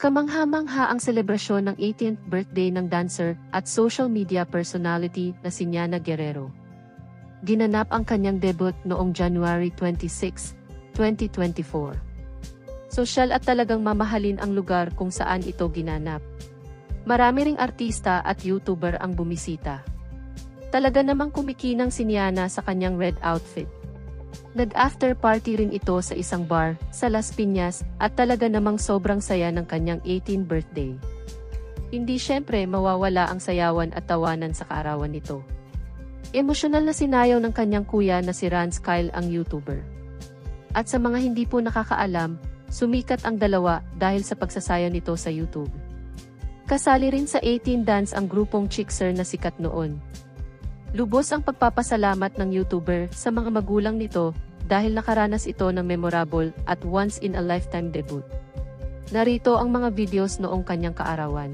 Kamangha-mangha ang selebrasyon ng 18th birthday ng dancer at social media personality na si Nyana Guerrero. Ginanap ang kanyang debut noong January 26, 2024. Sosyal at talagang mamahalin ang lugar kung saan ito ginanap. Marami ring artista at YouTuber ang bumisita. Talaga namang kumikinang si Nyana sa kanyang red outfit. Nag-after party rin ito sa isang bar sa Las Piñas at talaga namang sobrang saya ng kanyang 18th birthday. Hindi syempre mawawala ang sayawan at tawanan sa kaarawan nito. Emosyonal na sinayaw ng kanyang kuya na si Rance Kyle ang YouTuber. At sa mga hindi po nakakaalam, sumikat ang dalawa dahil sa pagsasayaw nito sa YouTube. Kasali rin sa 18 Dance ang grupong Chickser na sikat noon. Lubos ang pagpapasalamat ng YouTuber sa mga magulang nito dahil nakaranas ito ng memorable at once-in-a-lifetime debut. Narito ang mga videos noong kanyang kaarawan.